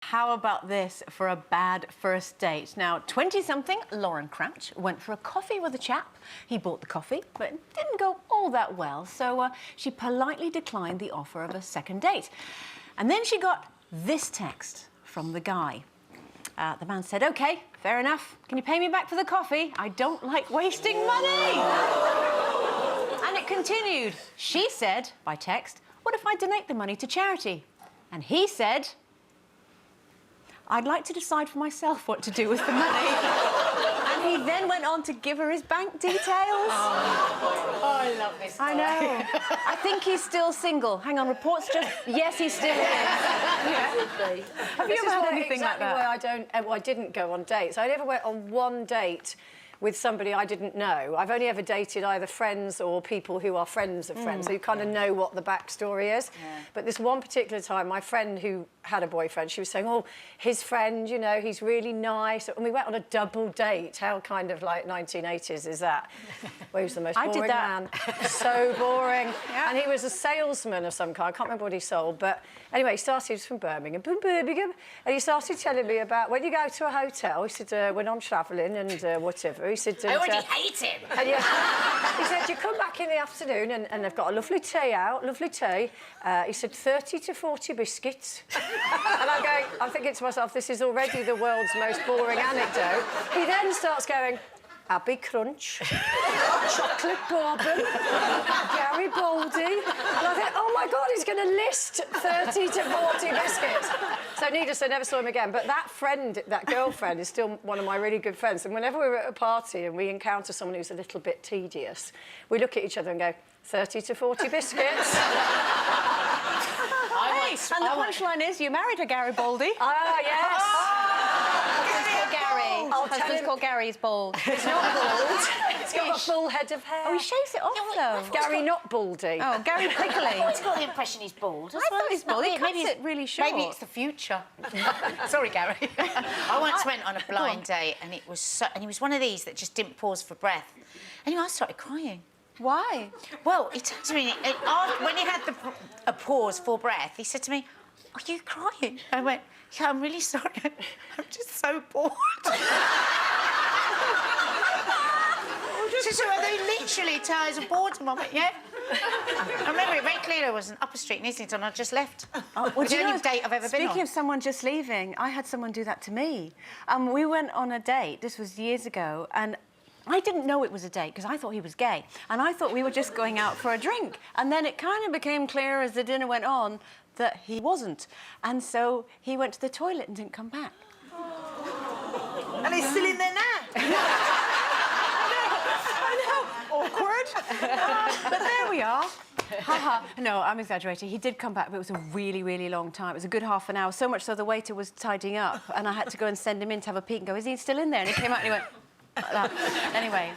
How about this for a bad first date? Now, 20-something Lauren Crouch went for a coffee with a chap. He bought the coffee, but it didn't go all that well, so she politely declined the offer of a second date. And then she got this text from the guy. The man said, OK, fair enough. Can you pay me back for the coffee? I don't like wasting money. And it continued. She said, by text, what if I donate the money to charity? And he said, I'd like to decide for myself what to do with the money. And he then went on to give her his bank details. Oh, I love this guy. I know. I think he's still single. Hang on, reports just... Yes, he still is. Yeah. Have you ever had anything like that? I didn't go on dates. I never went on one date with somebody I didn't know. I've only ever dated either friends or people who are friends of friends, so you kind of know what the backstory is. Yeah. But this one particular time, my friend who had a boyfriend, she was saying, oh, his friend, you know, he's really nice. And we went on a double date. How kind of like 1980s is that? Well, he was the most boring man. So boring. Yeah. And he was a salesman of some kind. I can't remember what he sold. But anyway, he was from Birmingham. And he started telling me about when you go to a hotel, he said, when I'm travelling and whatever, he said... I already hate him. And he said, you come back in the afternoon and they've got a lovely tea out, lovely tea. He said, 30 to 40 biscuits. And I'm thinking to myself, this is already the world's most boring anecdote. He then starts going, Abbey Crunch, chocolate bourbon, Garibaldi. And I think, oh, my God, he's going to list 30 to 40 biscuits. So needless, I never saw him again. But that friend, that girlfriend, is still one of my really good friends. And whenever we're at a party and we encounter someone who's a little bit tedious, we look at each other and go, 30 to 40 biscuits. And the punchline is, you married a Garibaldi. Ah, yes. Husband's called Gary. Husband's called Gary, he's bald. He's not bald. He's got a full head of hair. Oh, he shaves it off, though. Gary not baldy. Oh, Gary Prickly. I always got the impression he's bald. I thought he's bald. He cuts it really short. Maybe it's the future. Sorry, Gary. I once went on a blind date, and it was he was one of these that just didn't pause for breath. Anyway, I started crying. Why? Well, he turned to me, when he had a pause for breath, he said to me, are you crying? I went, yeah, I'm really sorry. I'm just so bored. So they literally tears of boredom. I went, yeah. I remember it very clearly. I was in Upper Street in Islington. I just left. Oh, well, the only date I've ever been on. Speaking of someone just leaving, I had someone do that to me. We went on a date, this was years ago, and I didn't know it was a date because I thought he was gay, and I thought we were just going out for a drink. And then it kind of became clear as the dinner went on that he wasn't. And so he went to the toilet and didn't come back. And he's still in there now. I know. Awkward. But there we are. Haha. No, I'm exaggerating. He did come back, but it was a really, really long time. It was a good half an hour, so much so the waiter was tidying up, and I had to go and send him in to have a peek and go, is he still in there? And he came out and he went... like that. Anyway.